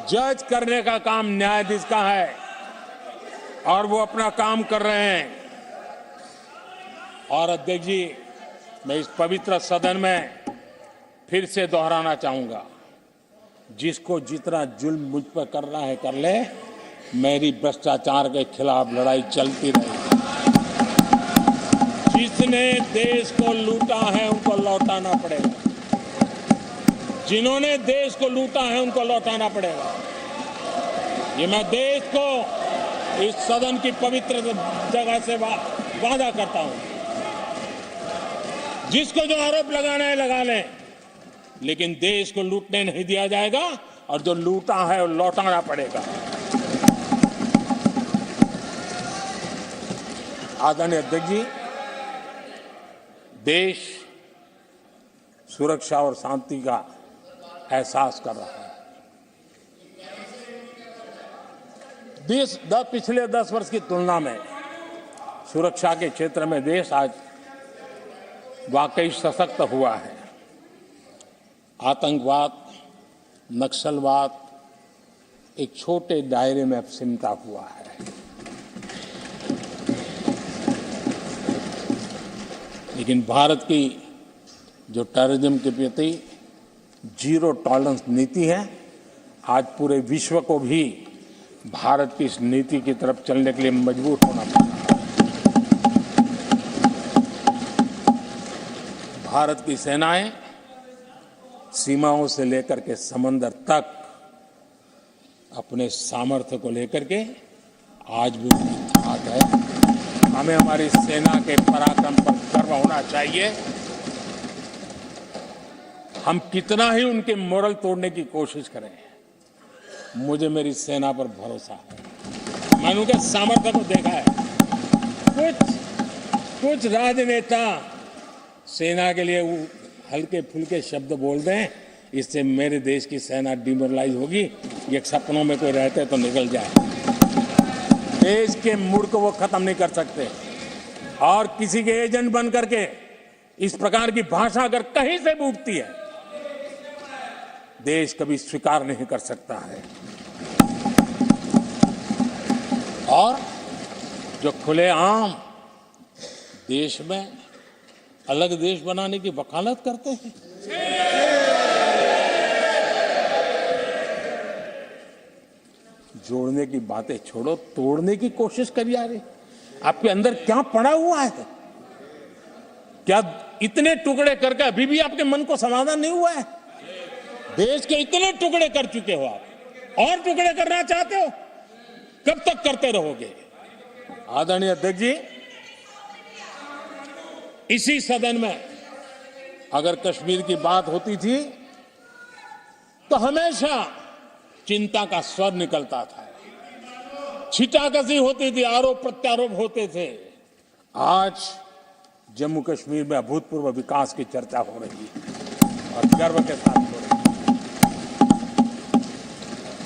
जज करने का काम न्यायाधीश का है और वो अपना काम कर रहे हैं। और अध्यक्ष जी, मैं इस पवित्र सदन में फिर से दोहराना चाहूंगा, जिसको जितना जुल्म मुझ पर करना है कर ले, मेरी भ्रष्टाचार के खिलाफ लड़ाई चलती रहेगी। जिसने देश को लूटा है उनको लौटाना पड़ेगा, जिन्होंने देश को लूटा है उनको लौटाना पड़ेगा। ये मैं देश को इस सदन की पवित्र जगह से वादा करता हूं। जिसको जो आरोप लगाना है लगा लें, लेकिन देश को लूटने नहीं दिया जाएगा और जो लूटा है वो लौटाना पड़ेगा। आदरणीय अध्यक्ष जी, देश सुरक्षा और शांति का एहसास कर रहा है। पिछले 10 वर्ष की तुलना में सुरक्षा के क्षेत्र में देश आज वाकई सशक्त हुआ है। आतंकवाद, नक्सलवाद एक छोटे दायरे में अब सिमटा हुआ है। लेकिन भारत की जो टेररिज्म के प्रति जीरो टॉलरेंस नीति है, आज पूरे विश्व को भी भारत की इस नीति की तरफ चलने के लिए मजबूर होना पड़ा। भारत की सेनाएं सीमाओं से लेकर के समंदर तक अपने सामर्थ्य को लेकर के आज भी थाक है। हमें हमारी सेना के पराक्रम पर गर्व होना चाहिए। हम कितना ही उनके मोरल तोड़ने की कोशिश करें, मुझे मेरी सेना पर भरोसा है। मैंने उनके सामर्थ्य को देखा है। कुछ राजनेता सेना के लिए हल्के फुल्के शब्द बोल दें, इससे मेरे देश की सेना डिमोरलाइज होगी। ये सपनों में कोई रहते तो निकल जाए। देश के मूड को वो खत्म नहीं कर सकते। और किसी के एजेंट बन करके इस प्रकार की भाषा अगर कहीं से भी उठती है, देश कभी स्वीकार नहीं कर सकता है। और जो खुलेआम देश में अलग देश बनाने की वकालत करते हैं, जोड़ने की बातें छोड़ो, तोड़ने की कोशिश करिए। आ रही आपके अंदर क्या पड़ा हुआ है? क्या इतने टुकड़े करके अभी भी आपके मन को समाधान नहीं हुआ है? देश के इतने टुकड़े कर चुके हो आप, और टुकड़े करना चाहते हो? कब तक करते रहोगे? आदरणीय अध्यक्ष जी, इसी सदन में अगर कश्मीर की बात होती थी तो हमेशा चिंता का स्वर निकलता था, छिटाकशी होती थी, आरोप प्रत्यारोप होते थे। आज जम्मू कश्मीर में अभूतपूर्व विकास की चर्चा हो रही है और गर्व के साथ हो रही है।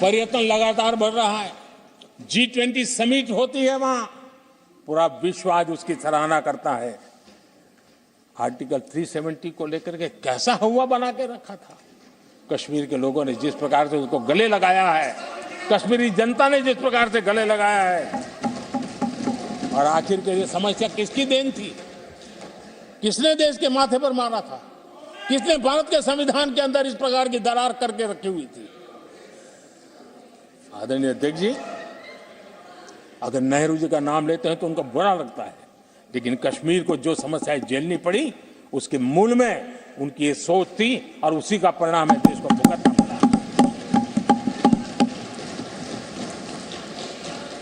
पर्यटन लगातार बढ़ रहा है। G20 समिट होती है वहां, पूरा विश्व आज उसकी सराहना करता है। आर्टिकल 370 को लेकर के कैसा हुआ बना के रखा था। कश्मीर के लोगों ने जिस प्रकार से उसको गले लगाया है, कश्मीरी जनता ने जिस प्रकार से गले लगाया है, और आखिर के ये समस्या किसकी देन थी? किसने देश के माथे पर मारा था? किसने भारत के संविधान के अंदर इस प्रकार की दरार करके रखी हुई थी? आदरणीय अध्यक्ष जी, अगर नेहरू जी का नाम लेते हैं तो उनको बुरा लगता है, लेकिन कश्मीर को जो समस्याएं झेलनी पड़ी उसके मूल में उनकी ये सोच थी और उसी का परिणाम है देश को भुगतना पड़ा।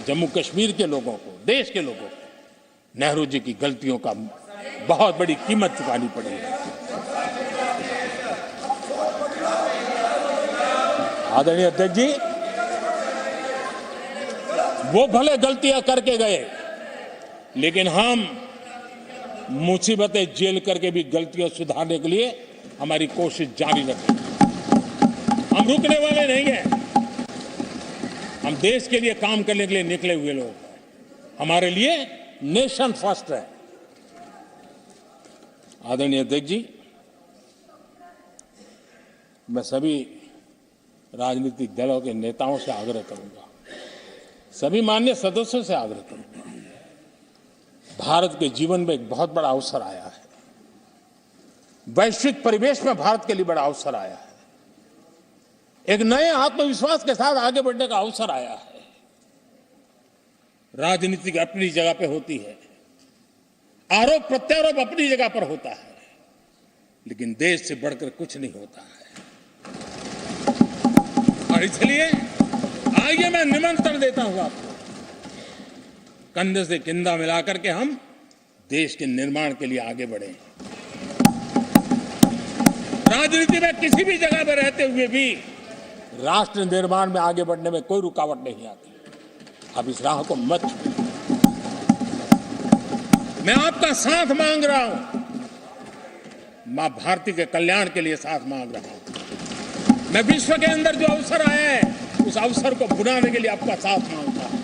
जम्मू कश्मीर के लोगों को, देश के लोगों को नेहरू जी की गलतियों का बहुत बड़ी कीमत चुकानी पड़ी है। आदरणीय अध्यक्ष जी, वो भले गलतियां करके गए, लेकिन हम मुसीबतें झेल करके भी गलतियां सुधारने के लिए हमारी कोशिश जारी रखें। हम रुकने वाले नहीं हैं। हम देश के लिए काम करने के लिए निकले हुए लोग हैं। हमारे लिए नेशन फर्स्ट है। आदरणीय अध्यक्ष जी, मैं सभी राजनीतिक दलों के नेताओं से आग्रह करूंगा, सभी माननीय सदस्यों से आग्रह करूंगा। भारत के जीवन में एक बहुत बड़ा अवसर आया है, वैश्विक परिवेश में भारत के लिए बड़ा अवसर आया है, एक नए आत्मविश्वास के साथ आगे बढ़ने का अवसर आया है। राजनीति अपनी जगह पे होती है, आरोप प्रत्यारोप अपनी जगह पर होता है, लेकिन देश से बढ़कर कुछ नहीं होता है। और इसलिए आइए मैं निमंत्रण देता हूं आपको, कंधे से कंधा मिलाकर के हम देश के निर्माण के लिए आगे बढ़े। राजनीति में किसी भी जगह पर रहते हुए भी राष्ट्र निर्माण में आगे बढ़ने में कोई रुकावट नहीं आती। अब इस राह को मत छोड़िए। मैं आपका साथ मांग रहा हूं, मां भारती के कल्याण के लिए साथ मांग रहा हूं। मैं विश्व के अंदर जो अवसर आया है उस अवसर को बुलाने के लिए आपका साथ मांगता हूं।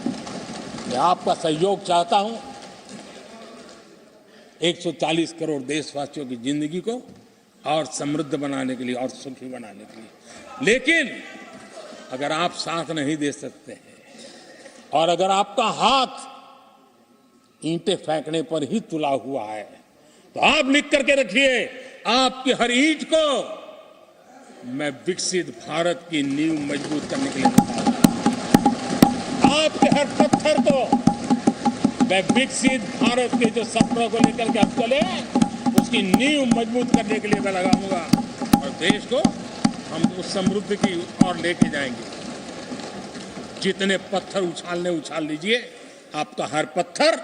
मैं आपका सहयोग चाहता हूं 140 करोड़ देशवासियों की जिंदगी को और समृद्ध बनाने के लिए और सुखी बनाने के लिए। लेकिन अगर आप साथ नहीं दे सकते हैं और अगर आपका हाथ ईंटें फेंकने पर ही तुला हुआ है, तो आप लिख करके रखिए, आपकी हर ईंट को मैं विकसित भारत की नींव मजबूत करने के लिए बताऊंगा। आपके हर पत्थर को मैं विकसित भारत के जो सपनों को लेकर के आप चले उसकी नींव मजबूत करने के लिए मैं लगाऊंगा और देश को हम उस समृद्धि की ओर लेके जाएंगे। जितने पत्थर उछाल लीजिए, आपका हर पत्थर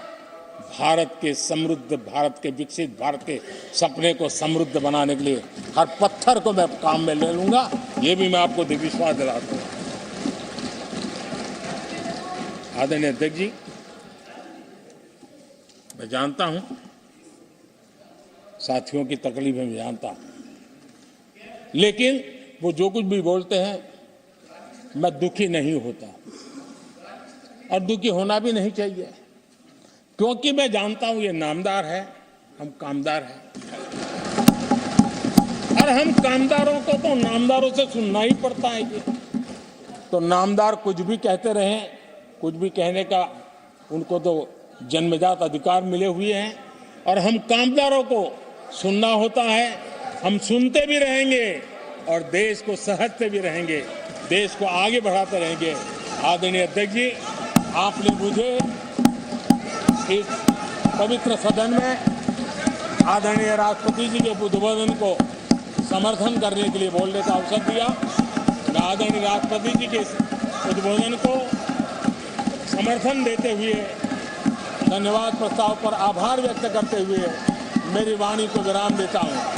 भारत के समृद्ध, भारत के विकसित भारत के सपने को समृद्ध बनाने के लिए हर पत्थर को मैं काम में ले लूंगा। ये भी मैं आपको विश्वास दिलाता हूं। आदरणीय अध्यक्ष जी, मैं जानता हूं साथियों की तकलीफें मैं जानता हूं, लेकिन वो जो कुछ भी बोलते हैं मैं दुखी नहीं होता और दुखी होना भी नहीं चाहिए, क्योंकि मैं जानता हूं ये नामदार है, हम कामदार हैं और हम कामदारों को तो नामदारों से सुनना ही पड़ता है। ये तो नामदार कुछ भी कहते रहे, कुछ भी कहने का उनको तो जन्मजात अधिकार मिले हुए हैं और हम कामदारों को सुनना होता है। हम सुनते भी रहेंगे और देश को सहजते भी रहेंगे, देश को आगे बढ़ाते रहेंगे। आदरणीय अध्यक्ष जी, आपने मुझे इस पवित्र सदन में आदरणीय राष्ट्रपति जी के उद्बोधन को समर्थन करने के लिए बोलने का अवसर दिया। मैं आदरणीय राष्ट्रपति जी के उद्बोधन को समर्थन देते हुए, धन्यवाद प्रस्ताव पर आभार व्यक्त करते हुए मेरी वाणी को विराम देता हूं।